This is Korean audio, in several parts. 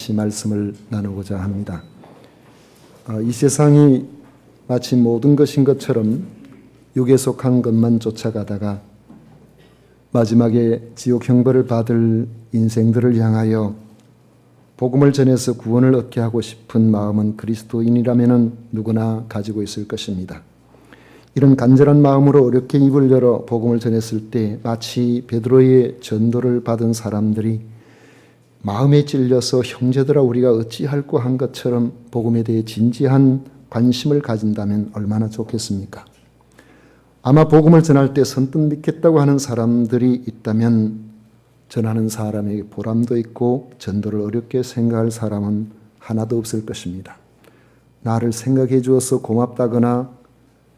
다시 말씀을 나누고자 합니다. 이 세상이 마치 모든 것인 것처럼 육에 속한 것만 쫓아가다가 마지막에 지옥 형벌을 받을 인생들을 향하여 복음을 전해서 구원을 얻게 하고 싶은 마음은 그리스도인이라면 누구나 가지고 있을 것입니다. 이런 간절한 마음으로 어렵게 입을 열어 복음을 전했을 때 마치 베드로의 전도를 받은 사람들이 마음에 찔려서 형제들아 우리가 어찌할꼬 한 것처럼 복음에 대해 진지한 관심을 가진다면 얼마나 좋겠습니까? 아마 복음을 전할 때 선뜻 믿겠다고 하는 사람들이 있다면 전하는 사람에게 보람도 있고 전도를 어렵게 생각할 사람은 하나도 없을 것입니다. 나를 생각해 주어서 고맙다거나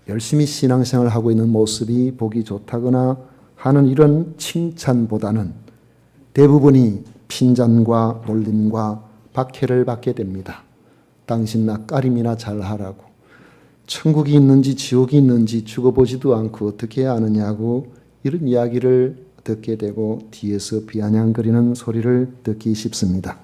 열심히 신앙생활을 하고 있는 모습이 보기 좋다거나 하는 이런 칭찬보다는 대부분이 핀잔과 놀림과 박해를 받게 됩니다. 당신 낯가림이나 잘하라고. 천국이 있는지 지옥이 있는지 죽어보지도 않고 어떻게 아느냐고 이런 이야기를 듣게 되고 뒤에서 비아냥거리는 소리를 듣기 쉽습니다.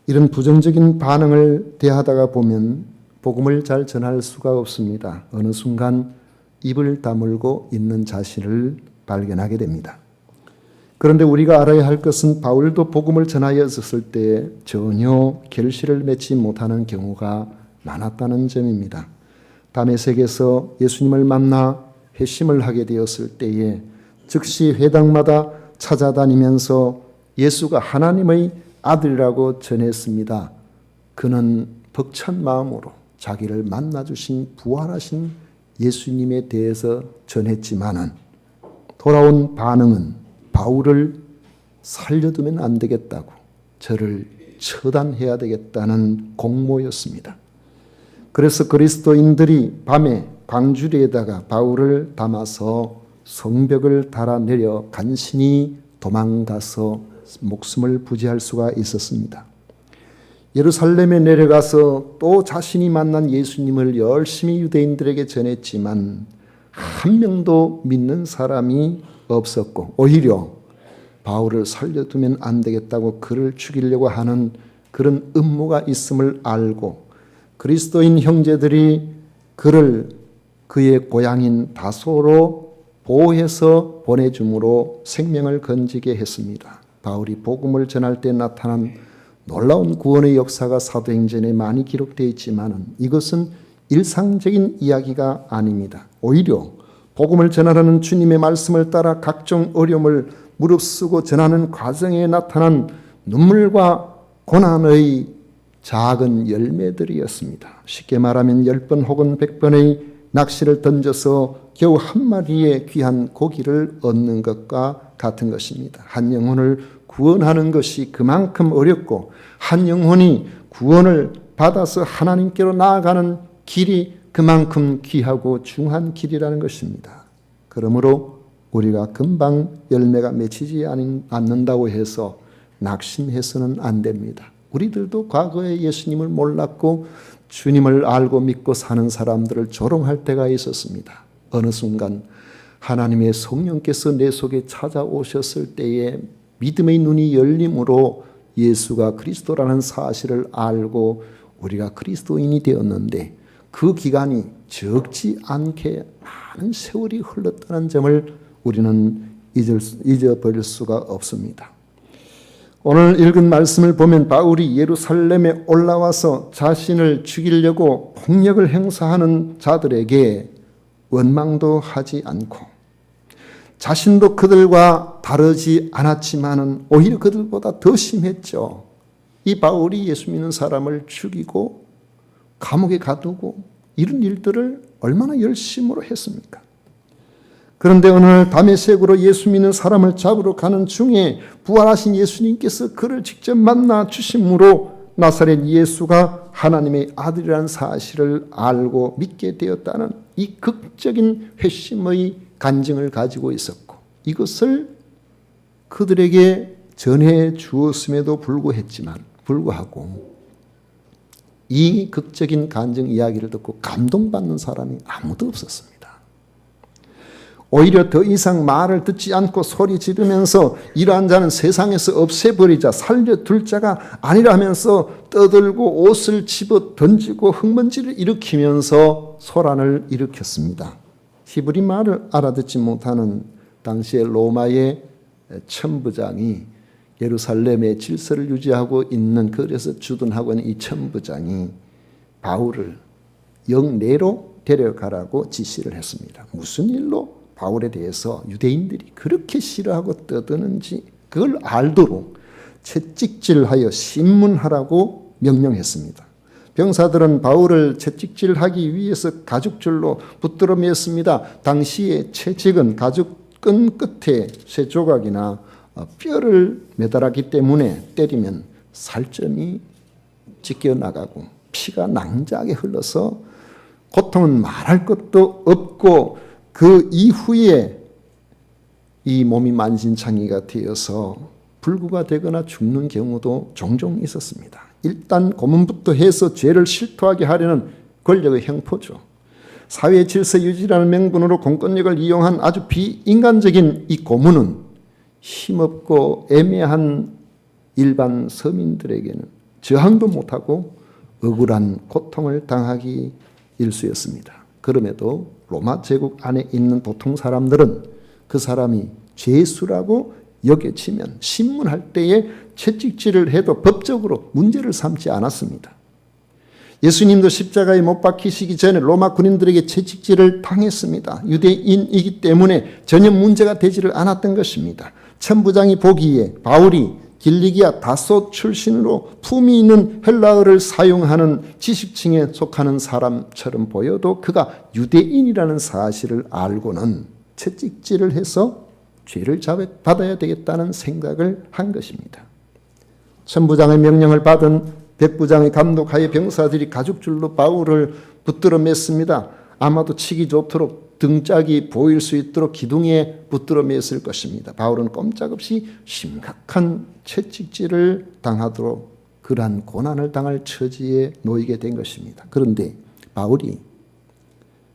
이런 부정적인 반응을 대하다가 보면 복음을 잘 전할 수가 없습니다. 어느 순간 입을 다물고 있는 자신을 발견하게 됩니다. 그런데 우리가 알아야 할 것은 바울도 복음을 전하였을 때 전혀 결실을 맺지 못하는 경우가 많았다는 점입니다. 다메섹에서 예수님을 만나 회심을 하게 되었을 때에 즉시 회당마다 찾아다니면서 예수가 하나님의 아들이라고 전했습니다. 그는 벅찬 마음으로 자기를 만나주신 부활하신 예수님에 대해서 전했지만은 돌아온 반응은 바울을 살려두면 안 되겠다고 저를 처단해야 되겠다는 공모였습니다. 그래서 그리스도인들이 밤에 광주리에다가 바울을 담아서 성벽을 달아내려 간신히 도망가서 목숨을 부지할 수가 있었습니다. 예루살렘에 내려가서 또 자신이 만난 예수님을 열심히 유대인들에게 전했지만 한 명도 믿는 사람이 없었고 오히려 바울을 살려두면 안 되겠다고 그를 죽이려고 하는 그런 음모가 있음을 알고 그리스도인 형제들이 그를 그의 고향인 다소로 보호해서 보내줌으로 생명을 건지게 했습니다. 바울이 복음을 전할 때 나타난 놀라운 구원의 역사가 사도행전에 많이 기록되어 있지만 이것은 일상적인 이야기가 아닙니다. 오히려 복음을 전하라는 주님의 말씀을 따라 각종 어려움을 무릅쓰고 전하는 과정에 나타난 눈물과 고난의 작은 열매들이었습니다. 쉽게 말하면 10번 혹은 100번의 낚시를 던져서 겨우 한 마리의 귀한 고기를 얻는 것과 같은 것입니다. 한 영혼을 구원하는 것이 그만큼 어렵고 한 영혼이 구원을 받아서 하나님께로 나아가는 길이 그만큼 귀하고 중한 길이라는 것입니다. 그러므로 우리가 금방 열매가 맺히지 않는다고 해서 낙심해서는 안 됩니다. 우리들도 과거에 예수님을 몰랐고 주님을 알고 믿고 사는 사람들을 조롱할 때가 있었습니다. 어느 순간 하나님의 성령께서 내 속에 찾아오셨을 때에 믿음의 눈이 열림으로 예수가 그리스도라는 사실을 알고 우리가 그리스도인이 되었는데 그 기간이 적지 않게 많은 세월이 흘렀다는 점을 우리는 잊어버릴 수가 없습니다. 오늘 읽은 말씀을 보면 바울이 예루살렘에 올라와서 자신을 죽이려고 폭력을 행사하는 자들에게 원망도 하지 않고 자신도 그들과 다르지 않았지만은 오히려 그들보다 더 심했죠. 이 바울이 예수 믿는 사람을 죽이고 감옥에 가두고 이런 일들을 얼마나 열심으로 했습니까? 그런데 오늘 다메섹으로 예수 믿는 사람을 잡으러 가는 중에 부활하신 예수님께서 그를 직접 만나 주심으로 나사렛 예수가 하나님의 아들이라는 사실을 알고 믿게 되었다는 이 극적인 회심의 간증을 가지고 있었고 이것을 그들에게 전해 주었음에도 불구하고 이 극적인 간증 이야기를 듣고 감동받는 사람이 아무도 없었습니다. 오히려 더 이상 말을 듣지 않고 소리 지르면서 이러한 자는 세상에서 없애버리자, 살려둘 자가 아니라 하면서 떠들고 옷을 집어 던지고 흙먼지를 일으키면서 소란을 일으켰습니다. 히브리 말을 알아듣지 못하는 당시의 로마의 천부장이, 예루살렘의 질서를 유지하고 있는 거리에서 주둔하고 있는 이 천부장이 바울을 영내로 데려가라고 지시를 했습니다. 무슨 일로 바울에 대해서 유대인들이 그렇게 싫어하고 떠드는지 그걸 알도록 채찍질하여 신문하라고 명령했습니다. 병사들은 바울을 채찍질하기 위해서 가죽줄로 붙들어 맸습니다. 당시에 채찍은 가죽끈 끝에 쇠 조각이나 뼈를 매달았기 때문에 때리면 살점이 찢겨나가고 피가 낭자하게 흘러서 고통은 말할 것도 없고, 그 이후에 이 몸이 만신창이가 되어서 불구가 되거나 죽는 경우도 종종 있었습니다. 일단 고문부터 해서 죄를 실토하게 하려는 권력의 형포죠. 사회 질서 유지라는 명분으로 공권력을 이용한 아주 비인간적인 이 고문은 힘없고 애매한 일반 서민들에게는 저항도 못하고 억울한 고통을 당하기 일쑤였습니다. 그럼에도 로마 제국 안에 있는 보통 사람들은 그 사람이 죄수라고 여겨지면 신문할 때에 채찍질을 해도 법적으로 문제를 삼지 않았습니다. 예수님도 십자가에 못 박히시기 전에 로마 군인들에게 채찍질을 당했습니다. 유대인이기 때문에 전혀 문제가 되지를 않았던 것입니다. 천부장이 보기에 바울이 길리기아 다소 출신으로 품위 있는 헬라어를 사용하는 지식층에 속하는 사람처럼 보여도 그가 유대인이라는 사실을 알고는 채찍질을 해서 죄를 받아야 되겠다는 생각을 한 것입니다. 천부장의 명령을 받은 백부장의 감독하에 병사들이 가죽줄로 바울을 붙들어 맸습니다. 아마도 치기 좋도록 등짝이 보일 수 있도록 기둥에 붙들어 맸을 것입니다. 바울은 꼼짝없이 심각한 채찍질을 당하도록 그러한 고난을 당할 처지에 놓이게 된 것입니다. 그런데 바울이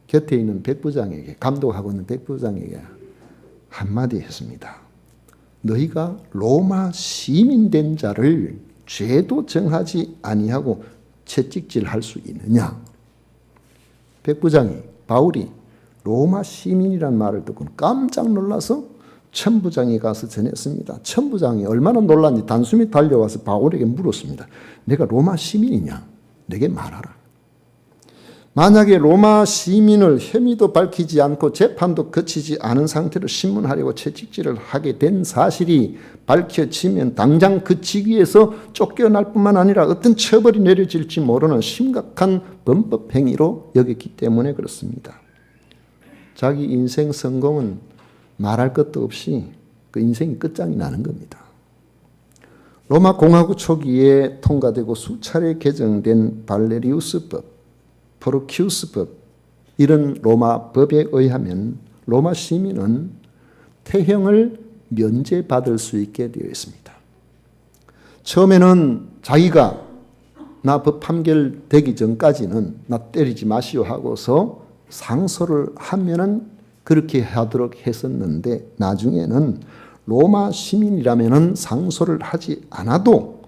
곁에 있는 백부장에게, 감독하고 있는 백부장에게 한마디 했습니다. 너희가 로마 시민 된 자를 죄도 정하지 아니하고 채찍질할 수 있느냐? 백부장이 바울이 로마 시민이란 말을 듣고 깜짝 놀라서 천부장에 가서 전했습니다. 천부장이 얼마나 놀랐는지 단숨에 달려와서 바울에게 물었습니다. 내가 로마 시민이냐? 내게 말하라. 만약에 로마 시민을 혐의도 밝히지 않고 재판도 거치지 않은 상태로 신문하려고 채찍질을 하게 된 사실이 밝혀지면 당장 그 직위에서 쫓겨날 뿐만 아니라 어떤 처벌이 내려질지 모르는 심각한 범법 행위로 여겼기 때문에 그렇습니다. 자기 인생 성공은 말할 것도 없이 그 인생이 끝장이 나는 겁니다. 로마 공화국 초기에 통과되고 수차례 개정된 발레리우스법, 포르키우스법, 이런 로마 법에 의하면 로마 시민은 태형을 면제받을 수 있게 되어 있습니다. 처음에는 자기가 나 법 판결되기 전까지는 나 때리지 마시오 하고서 상소를 하면은 그렇게 하도록 했었는데, 나중에는 로마 시민이라면은 상소를 하지 않아도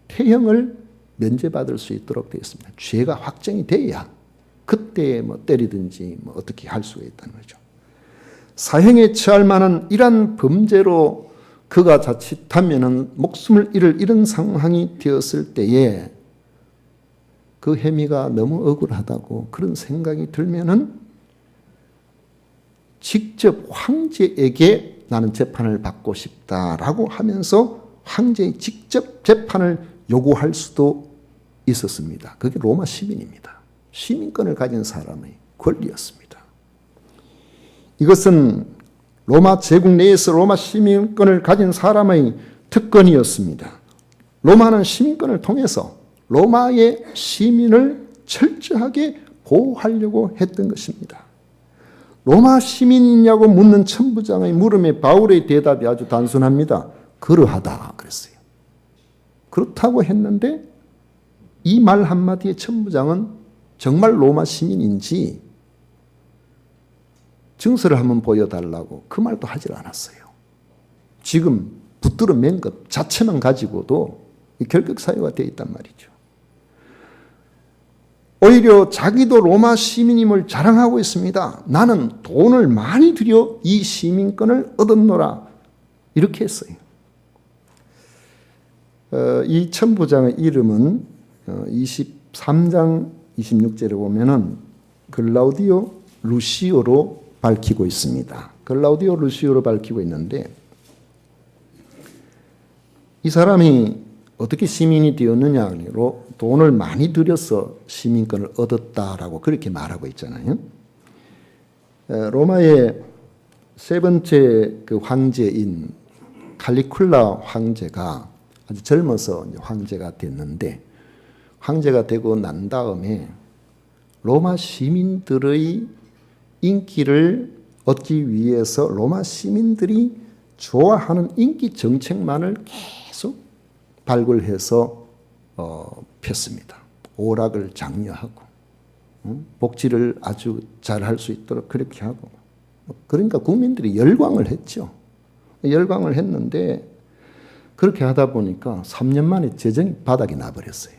태형을 면제받을 수 있도록 되어 있습니다. 죄가 확정이 돼야 그때 뭐 때리든지 뭐 어떻게 할 수가 있다는 거죠. 사형에 처할 만한 이러한 범죄로 그가 자칫하면은 목숨을 잃을 이런 상황이 되었을 때에 그 혐의가 너무 억울하다고 그런 생각이 들면은 직접 황제에게 나는 재판을 받고 싶다라고 하면서 황제의 직접 재판을 요구할 수도 있었습니다. 그게 로마 시민입니다. 시민권을 가진 사람의 권리였습니다. 이것은 로마 제국 내에서 로마 시민권을 가진 사람의 특권이었습니다. 로마는 시민권을 통해서 로마의 시민을 철저하게 보호하려고 했던 것입니다. 로마 시민이냐고 묻는 천부장의 물음에 바울의 대답이 아주 단순합니다. 그러하다 그랬어요. 그렇다고 했는데 이 말 한마디에 천부장은 정말 로마 시민인지 증서를 한번 보여달라고 그 말도 하질 않았어요. 지금 붙들어 맨 것 자체만 가지고도 결격 사유가 되어 있단 말이죠. 오히려 자기도 로마 시민임을 자랑하고 있습니다. 나는 돈을 많이 들여 이 시민권을 얻었노라. 이렇게 했어요. 이 천부장의 이름은 23장 26절에 보면은 글라우디오 루시오로 밝히고 있습니다. 글라우디오 루시오로 밝히고 있는데 이 사람이 어떻게 시민이 되었느냐로 돈을 많이 들여서 시민권을 얻었다라고 그렇게 말하고 있잖아요. 로마의 세 번째 그 황제인 칼리쿨라 황제가 아주 젊어서 황제가 됐는데 황제가 되고 난 다음에 로마 시민들의 인기를 얻기 위해서 로마 시민들이 좋아하는 인기 정책만을 계속 발굴해서 폈습니다. 오락을 장려하고 복지를 아주 잘할 수 있도록 그렇게 하고 그러니까 국민들이 열광을 했죠. 열광을 했는데 그렇게 하다 보니까 3년 만에 재정이 바닥이 나버렸어요.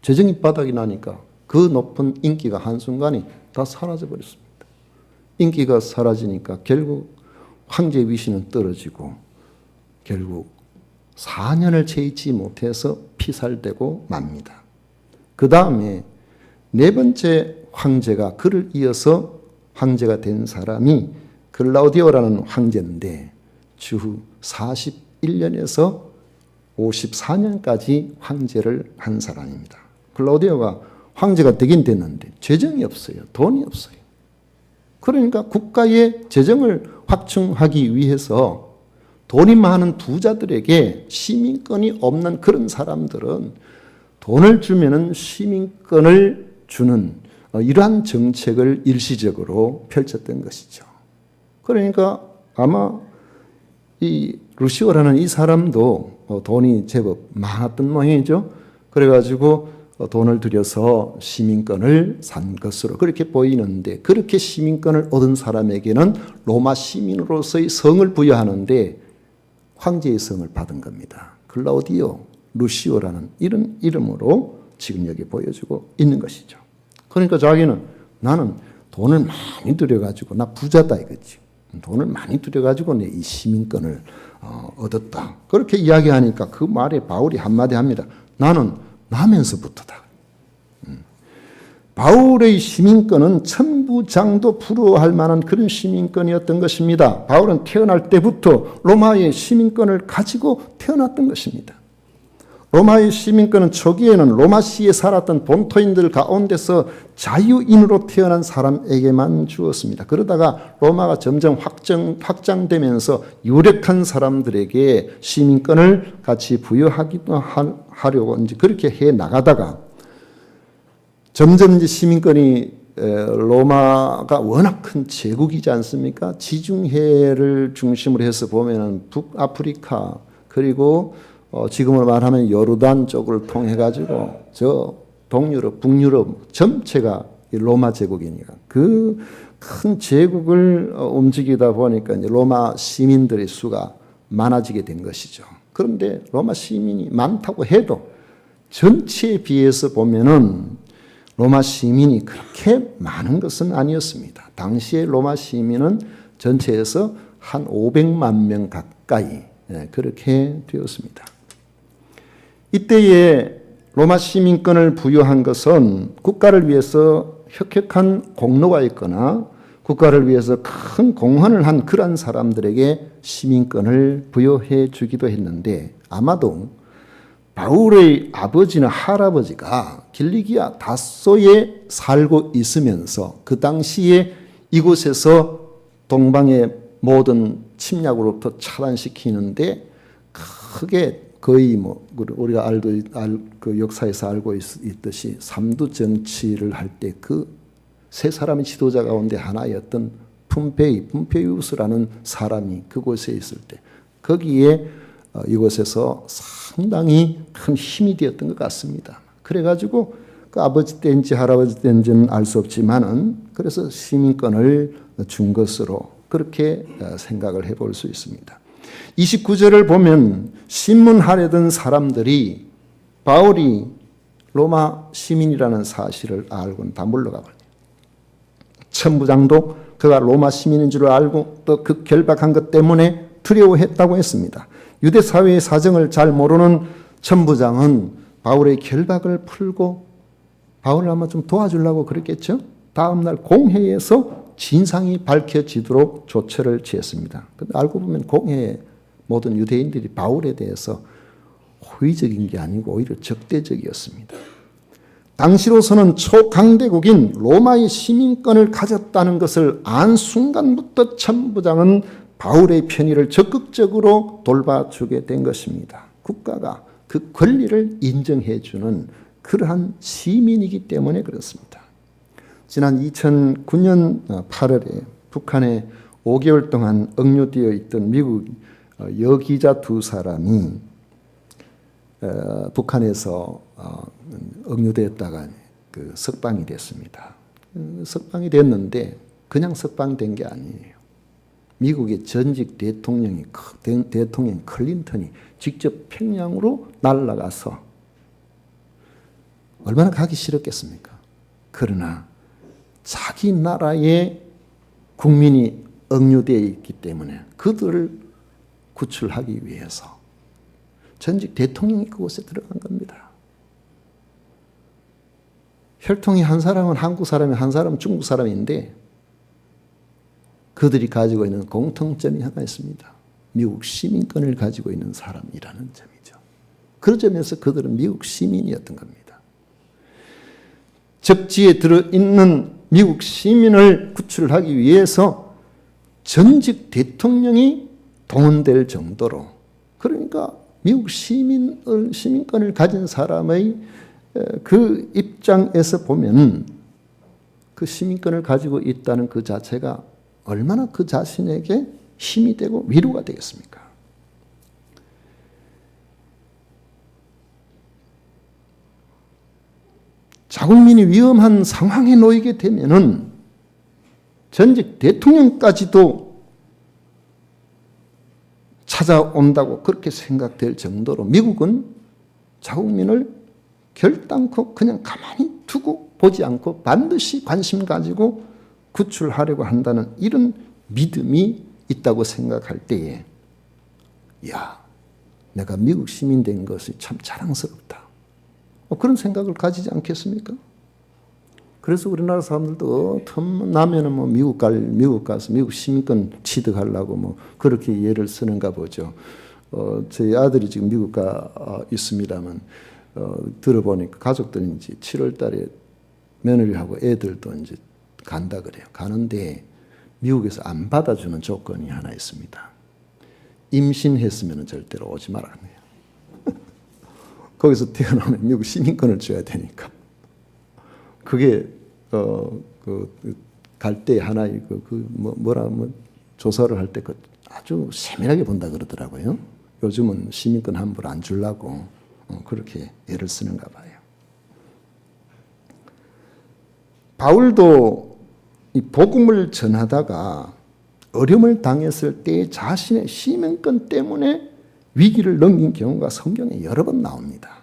재정이 바닥이 나니까 그 높은 인기가 한순간에 다 사라져 버렸습니다. 인기가 사라지니까 결국 황제 위신은 떨어지고 결국 4년을 채 있지 못해서 피살되고 맙니다. 그 다음에 네 번째 황제가 그를 이어서 황제가 된 사람이 글라우디오라는 황제인데 주후 41년에서 54년까지 황제를 한 사람입니다. 글라우디오가 황제가 되긴 됐는데 재정이 없어요. 돈이 없어요. 그러니까 국가의 재정을 확충하기 위해서 돈이 많은 부자들에게 시민권이 없는 그런 사람들은 돈을 주면은 시민권을 주는 이러한 정책을 일시적으로 펼쳤던 것이죠. 그러니까 아마 이 루시오라는 이 사람도 돈이 제법 많았던 모양이죠. 그래가지고 돈을 들여서 시민권을 산 것으로 그렇게 보이는데 그렇게 시민권을 얻은 사람에게는 로마 시민으로서의 성을 부여하는데 황제의 성을 받은 겁니다. 글라우디오 루시오라는 이런 이름으로 지금 여기 보여주고 있는 것이죠. 그러니까 자기는 나는 돈을 많이 들여가지고 나 부자다 이거지. 돈을 많이 들여가지고 내 이 시민권을 얻었다. 그렇게 이야기하니까 그 말에 바울이 한마디 합니다. 나는 나면서부터다. 바울의 시민권은 천부장도 부러워할 만한 그런 시민권이었던 것입니다. 바울은 태어날 때부터 로마의 시민권을 가지고 태어났던 것입니다. 로마의 시민권은 초기에는 로마시에 살았던 본토인들 가운데서 자유인으로 태어난 사람에게만 주었습니다. 그러다가 로마가 점점 확장되면서 유력한 사람들에게 시민권을 같이 부여하기도 하려고 이제 그렇게 해 나가다가 점점 이제 시민권이 로마가 워낙 큰 제국이지 않습니까? 지중해를 중심으로 해서 보면은 북아프리카 그리고 지금으로 말하면 요르단 쪽을 통해 가지고 저 동유럽, 북유럽 전체가 로마 제국이니까 그 큰 제국을 움직이다 보니까 이제 로마 시민들의 수가 많아지게 된 것이죠. 그런데 로마 시민이 많다고 해도 전체에 비해서 보면은 로마 시민이 그렇게 많은 것은 아니었습니다. 당시에 로마 시민은 전체에서 한 500만 명 가까이 그렇게 되었습니다. 이때에 로마 시민권을 부여한 것은 국가를 위해서 혁혁한 공로가 있거나 국가를 위해서 큰 공헌을 한 그러한 사람들에게 시민권을 부여해 주기도 했는데 아마도 바울의 아버지나 할아버지가 길리기아 다소에 살고 있으면서 그 당시에 이곳에서 동방의 모든 침략으로부터 차단시키는데 크게 거의 뭐 우리가 그 역사에서 알고 있듯이 삼두 정치를 할 때 그 세 사람의 지도자 가운데 하나였던 푼페이우스라는 사람이 그곳에 있을 때 거기에 이곳에서 상당히 큰 힘이 되었던 것 같습니다. 그래가지고 그 아버지 때인지 할아버지 때인지는 알 수 없지만은 그래서 시민권을 준 것으로 그렇게 생각을 해볼 수 있습니다. 29절을 보면 신문하려던 사람들이 바울이 로마 시민이라는 사실을 알고는 다 물러가 버려요. 천부장도 그가 로마 시민인 줄 알고 또 그 결박한 것 때문에 두려워했다고 했습니다. 유대 사회의 사정을 잘 모르는 천부장은 바울의 결박을 풀고 바울을 아마 좀 도와주려고 그랬겠죠. 다음 날 공회에서 진상이 밝혀지도록 조처를 취했습니다. 근데 알고 보면 공회에 모든 유대인들이 바울에 대해서 호의적인 게 아니고 오히려 적대적이었습니다. 당시로서는 초강대국인 로마의 시민권을 가졌다는 것을 안 순간부터 천부장은 바울의 편의를 적극적으로 돌봐주게 된 것입니다. 국가가 그 권리를 인정해주는 그러한 시민이기 때문에 그렇습니다. 지난 2009년 8월에 북한에 5개월 동안 억류되어 있던 미국 여기자 두 사람이 북한에서 억류되었다가 그 석방이 됐습니다. 석방이 됐는데 그냥 석방된 게 아니에요. 미국의 전직 대통령 클린턴이 직접 평양으로 날아가서 얼마나 가기 싫었겠습니까? 그러나 자기 나라의 국민이 억류되어 있기 때문에 그들을 구출하기 위해서 전직 대통령이 그곳에 들어간 겁니다. 혈통이 한 사람은 한국 사람이 한 사람은 중국 사람인데 그들이 가지고 있는 공통점이 하나 있습니다. 미국 시민권을 가지고 있는 사람이라는 점이죠. 그 점에서 그들은 미국 시민이었던 겁니다. 적지에 들어있는 미국 시민을 구출하기 위해서 전직 대통령이 동원될 정도로, 그러니까 미국 시민권을 가진 사람의 그 입장에서 보면 그 시민권을 가지고 있다는 그 자체가 얼마나 그 자신에게 힘이 되고 위로가 되겠습니까? 자국민이 위험한 상황에 놓이게 되면은 전직 대통령까지도 찾아온다고 그렇게 생각될 정도로 미국은 자국민을 결단코 그냥 가만히 두고 보지 않고 반드시 관심 가지고 구출하려고 한다는 이런 믿음이 있다고 생각할 때에 야, 내가 미국 시민 된 것이 참 자랑스럽다. 그런 생각을 가지지 않겠습니까? 그래서 우리나라 사람들도 틈 나면은 뭐 미국 가서 미국 시민권 취득하려고 뭐 그렇게 예를 쓰는가 보죠. 저희 아들이 지금 미국 가 있습니다만 들어보니까 가족들이 이제 7월 달에 며느리하고 애들도 이제 간다 그래요. 가는데 미국에서 안 받아주는 조건이 하나 있습니다. 임신했으면 절대로 오지 말아야 해요. 거기서 태어나면 미국 시민권을 줘야 되니까. 그게 갈 때 하나의 조사를 할 때 아주 세밀하게 본다 그러더라고요. 요즘은 시민권 함부로 안 주려고 그렇게 애를 쓰는가 봐요. 바울도 이 복음을 전하다가 어려움을 당했을 때 자신의 시민권 때문에 위기를 넘긴 경우가 성경에 여러 번 나옵니다.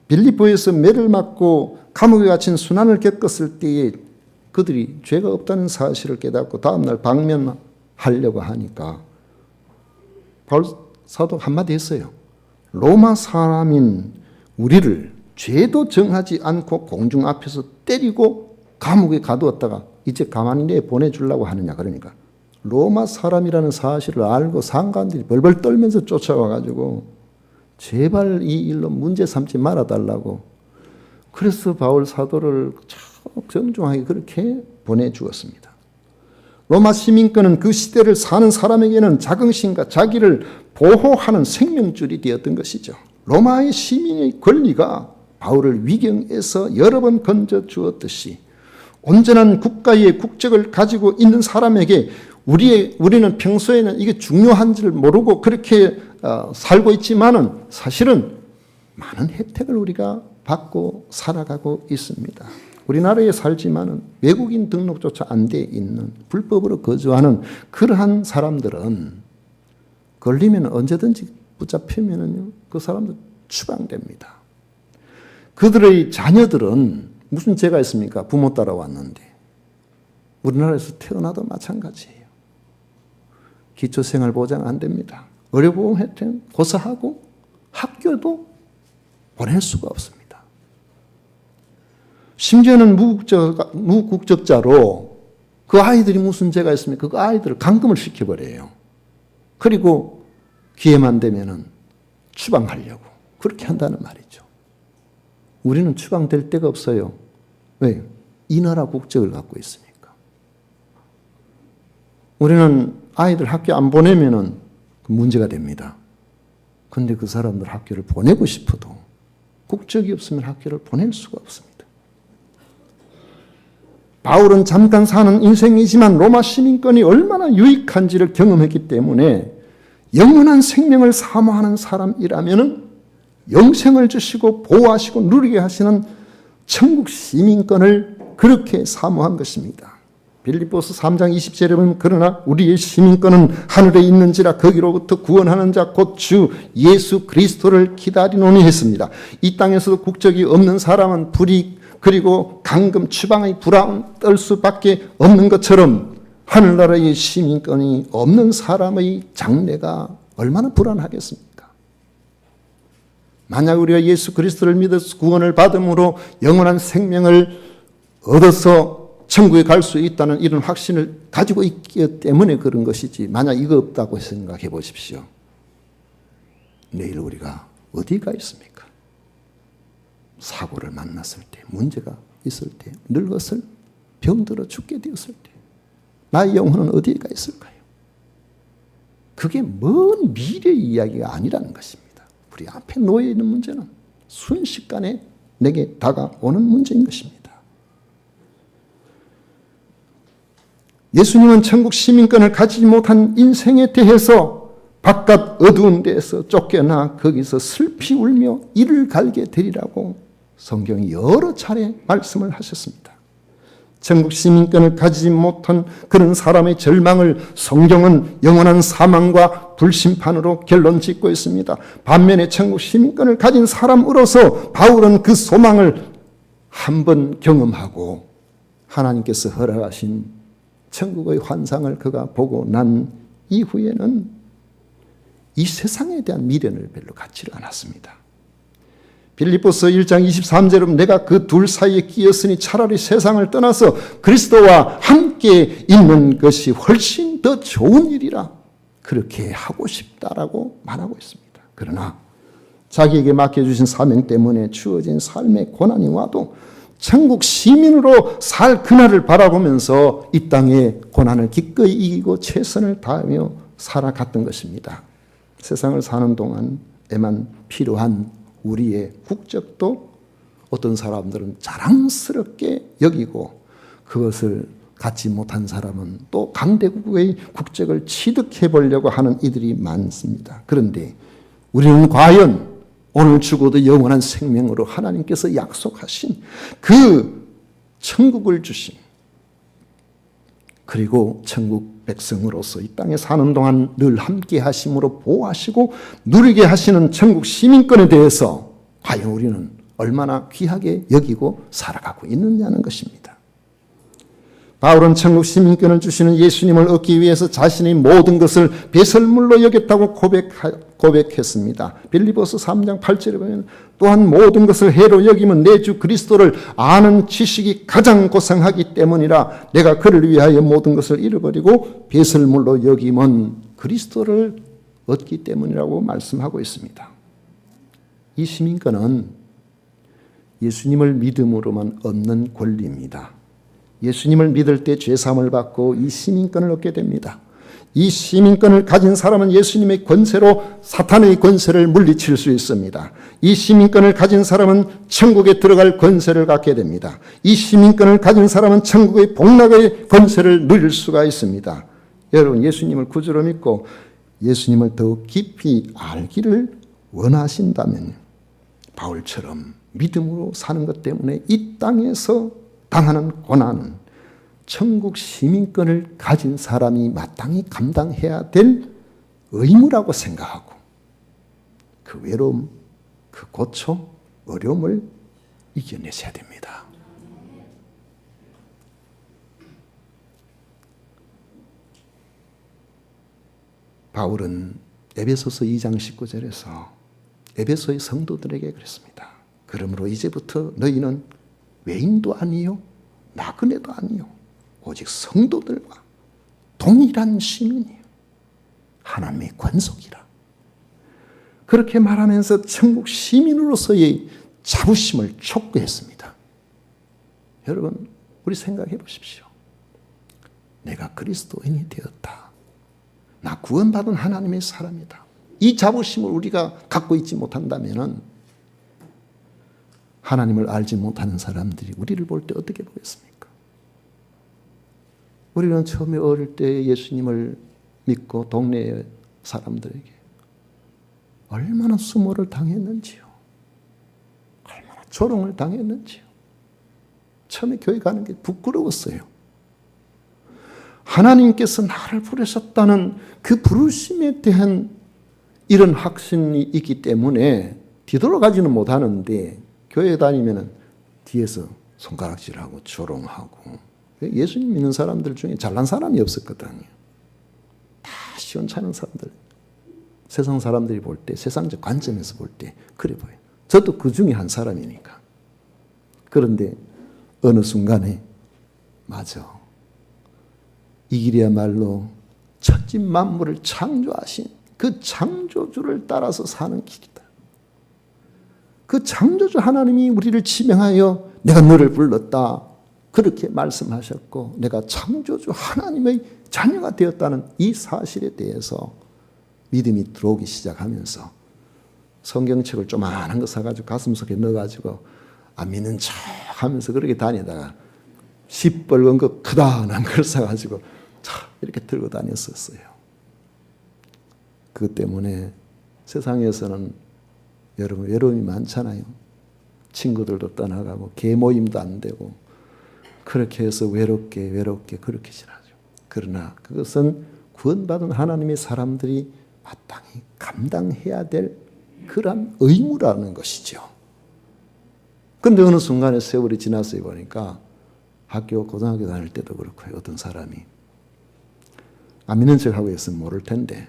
빌립보에서 매를 맞고 감옥에 갇힌 순환을 겪었을 때에 그들이 죄가 없다는 사실을 깨닫고 다음날 방면하려고 하니까 바울 사도 한마디 했어요. 로마 사람인 우리를 죄도 정하지 않고 공중 앞에서 때리고 감옥에 가두었다가 이제 가만히 내보내주려고 하느냐. 그러니까 로마 사람이라는 사실을 알고 상관들이 벌벌 떨면서 쫓아와가지고 제발 이 일로 문제 삼지 말아달라고. 그래서 바울 사도를 정중하게 그렇게 보내주었습니다. 로마 시민권은 그 시대를 사는 사람에게는 자긍심과 자기를 보호하는 생명줄이 되었던 것이죠. 로마의 시민의 권리가 바울을 위경에서 여러 번 건져주었듯이 온전한 국가의 국적을 가지고 있는 사람에게 우리는 평소에는 이게 중요한지를 모르고 그렇게 살고 있지만은 사실은 많은 혜택을 우리가 받고 살아가고 있습니다. 우리나라에 살지만은 외국인 등록조차 안 돼 있는 불법으로 거주하는 그러한 사람들은 걸리면 언제든지 붙잡히면은요, 그 사람들 추방됩니다. 그들의 자녀들은 무슨 죄가 있습니까? 부모 따라왔는데. 우리나라에서 태어나도 마찬가지예요. 기초생활보장 안 됩니다. 의료보험 혜택 고사하고 학교도 보낼 수가 없습니다. 심지어는 무국적자로 그 아이들이 무슨 죄가 있습니까? 그 아이들을 감금을 시켜버려요. 그리고 기회만 되면은 추방하려고 그렇게 한다는 말이죠. 우리는 추방될 데가 없어요. 왜? 이 나라 국적을 갖고 있으니까. 우리는 아이들 학교 안 보내면은 문제가 됩니다. 그런데 그 사람들 학교를 보내고 싶어도 국적이 없으면 학교를 보낼 수가 없습니다. 바울은 잠깐 사는 인생이지만 로마 시민권이 얼마나 유익한지를 경험했기 때문에 영원한 생명을 사모하는 사람이라면 영생을 주시고 보호하시고 누리게 하시는 천국 시민권을 그렇게 사모한 것입니다. 빌립보서 3장 20절에 보면 그러나 우리의 시민권은 하늘에 있는지라 거기로부터 구원하는 자 곧 주 예수 그리스도를 기다리노니 했습니다. 이 땅에서도 국적이 없는 사람은 불이익 그리고 감금 추방의 불안을 떨 수밖에 없는 것처럼 하늘나라의 시민권이 없는 사람의 장래가 얼마나 불안하겠습니까? 만약 우리가 예수 그리스도를 믿어서 구원을 받음으로 영원한 생명을 얻어서 천국에 갈 수 있다는 이런 확신을 가지고 있기 때문에 그런 것이지, 만약 이거 없다고 생각해 보십시오. 내일 우리가 어디가 있습니까? 사고를 만났을 때, 문제가 있을 때, 늙었을, 병들어 죽게 되었을 때 나의 영혼은 어디에 가 있을까요? 그게 먼 미래의 이야기가 아니라는 것입니다. 우리 앞에 놓여 있는 문제는 순식간에 내게 다가오는 문제인 것입니다. 예수님은 천국 시민권을 가지지 못한 인생에 대해서 바깥 어두운 데에서 쫓겨나 거기서 슬피 울며 이를 갈게 되리라고 성경이 여러 차례 말씀을 하셨습니다. 천국 시민권을 가지지 못한 그런 사람의 절망을 성경은 영원한 사망과 불심판으로 결론 짓고 있습니다. 반면에 천국 시민권을 가진 사람으로서 바울은 그 소망을 한번 경험하고 하나님께서 허락하신 천국의 환상을 그가 보고 난 이후에는 이 세상에 대한 미련을 별로 갖지를 않았습니다. 빌립보서 1장 23절은 내가 그 둘 사이에 끼었으니 차라리 세상을 떠나서 그리스도와 함께 있는 것이 훨씬 더 좋은 일이라 그렇게 하고 싶다라고 말하고 있습니다. 그러나 자기에게 맡겨주신 사명 때문에 주어진 삶의 고난이 와도 천국 시민으로 살 그날을 바라보면서 이 땅의 고난을 기꺼이 이기고 최선을 다하며 살아갔던 것입니다. 세상을 사는 동안에만 필요한 우리의 국적도 어떤 사람들은 자랑스럽게 여기고 그것을 갖지 못한 사람은 또 강대국의 국적을 취득해 보려고 하는 이들이 많습니다. 그런데 우리는 과연 오늘 죽어도 영원한 생명으로 하나님께서 약속하신 그 천국을 주신, 그리고 천국 백성으로서 이 땅에 사는 동안 늘 함께 하심으로 보호하시고 누리게 하시는 천국 시민권에 대해서 과연 우리는 얼마나 귀하게 여기고 살아가고 있느냐는 것입니다. 바울은 천국 시민권을 주시는 예수님을 얻기 위해서 자신의 모든 것을 배설물로 여겼다고 고백했습니다. 빌립보서 3장 8절에 보면 또한 모든 것을 해로 여기면 내 주 그리스도를 아는 지식이 가장 고상하기 때문이라 내가 그를 위하여 모든 것을 잃어버리고 배설물로 여기면 그리스도를 얻기 때문이라고 말씀하고 있습니다. 이 시민권은 예수님을 믿음으로만 얻는 권리입니다. 예수님을 믿을 때 죄사함을 받고 이 시민권을 얻게 됩니다. 이 시민권을 가진 사람은 예수님의 권세로 사탄의 권세를 물리칠 수 있습니다. 이 시민권을 가진 사람은 천국에 들어갈 권세를 갖게 됩니다. 이 시민권을 가진 사람은 천국의 복락의 권세를 누릴 수가 있습니다. 여러분, 예수님을 구주로 믿고 예수님을 더욱 깊이 알기를 원하신다면 바울처럼 믿음으로 사는 것 때문에 이 땅에서 당하는 고난은 천국 시민권을 가진 사람이 마땅히 감당해야 될 의무라고 생각하고 그 외로움, 그 고초, 어려움을 이겨내셔야 됩니다. 바울은 에베소서 2장 19절에서 에베소의 성도들에게 그랬습니다. 그러므로 이제부터 너희는 외인도 아니요 나그네도 아니요 오직 성도들과 동일한 시민이요 하나님의 권속이라. 그렇게 말하면서 천국 시민으로서의 자부심을 촉구했습니다. 여러분, 우리 생각해 보십시오. 내가 그리스도인이 되었다. 나 구원받은 하나님의 사람이다. 이 자부심을 우리가 갖고 있지 못한다면 하나님을 알지 못하는 사람들이 우리를 볼 때 어떻게 보겠습니까? 우리는 처음에 어릴 때 예수님을 믿고 동네 사람들에게 얼마나 수모를 당했는지요. 얼마나 조롱을 당했는지요. 처음에 교회 가는 게 부끄러웠어요. 하나님께서 나를 부르셨다는 그 부르심에 대한 이런 확신이 있기 때문에 뒤돌아가지는 못하는데 교회 다니면 뒤에서 손가락질하고 조롱하고. 예수님 믿는 사람들 중에 잘난 사람이 없었거든요. 다 시원찮은 사람들. 세상 사람들이 볼 때, 세상적 관점에서 볼 때 그래 보여요. 저도 그 중에 한 사람이니까. 그런데 어느 순간에 맞아. 이 길이야말로 천지 만물을 창조하신 그 창조주를 따라서 사는 길이다. 그 창조주 하나님이 우리를 지명하여 내가 너를 불렀다. 그렇게 말씀하셨고 내가 창조주 하나님의 자녀가 되었다는 이 사실에 대해서 믿음이 들어오기 시작하면서 성경책을 조그마한 거 사가지고 가슴속에 넣어가지고 안 믿는 척 하면서 그렇게 다니다가 시뻘건 거 크다란 걸 사가지고 이렇게 들고 다녔었어요. 그것 때문에 세상에서는 여러분 외로움이 많잖아요. 친구들도 떠나가고 계모임도 안 되고 그렇게 해서 외롭게 그렇게 지나죠. 그러나 그것은 구원받은 하나님의 사람들이 마땅히 감당해야 될 그런 의무라는 것이죠. 그런데 어느 순간에 세월이 지나서 보니까 학교 고등학교 다닐 때도 그렇고 어떤 사람이 안 믿는 척하고 있으면 모를 텐데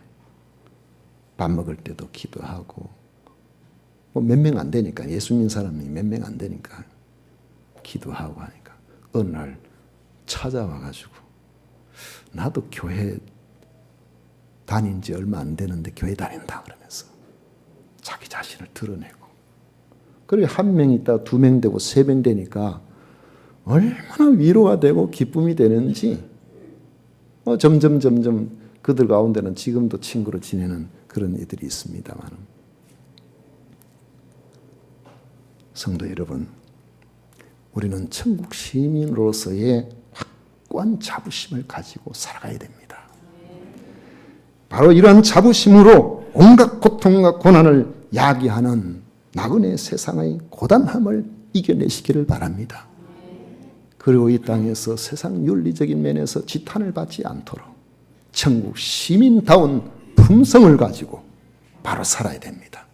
밥 먹을 때도 기도하고 뭐 몇 명 안 되니까 예수 믿는 사람이 몇 명 안 되니까 기도하고 하니까 어느 날 찾아와가지고 나도 교회 다닌 지 얼마 안 되는데 교회 다닌다 그러면서 자기 자신을 드러내고 그리고 한 명 있다가 두 명 되고 세 명 되니까 얼마나 위로가 되고 기쁨이 되는지 점점 그들 가운데는 지금도 친구로 지내는 그런 애들이 있습니다만 성도 여러분, 우리는 천국 시민으로서의 확고한 자부심을 가지고 살아가야 됩니다. 바로 이러한 자부심으로 온갖 고통과 고난을 야기하는 나그네 세상의 고단함을 이겨내시기를 바랍니다. 그리고 이 땅에서 세상 윤리적인 면에서 지탄을 받지 않도록 천국 시민다운 품성을 가지고 바로 살아야 됩니다.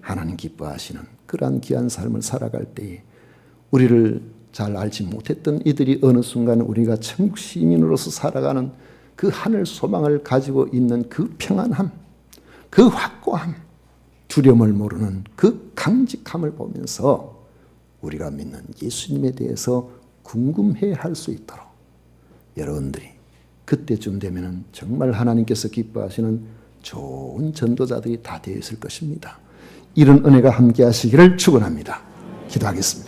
하나님 기뻐하시는 그러한 귀한 삶을 살아갈 때에 우리를 잘 알지 못했던 이들이 어느 순간 우리가 천국 시민으로서 살아가는 그 하늘 소망을 가지고 있는 그 평안함, 그 확고함, 두려움을 모르는 그 강직함을 보면서 우리가 믿는 예수님에 대해서 궁금해 할 수 있도록 여러분들이 그때쯤 되면 정말 하나님께서 기뻐하시는 좋은 전도자들이 다 되어 있을 것입니다. 이런 은혜가 함께 하시기를 축원합니다. 기도하겠습니다.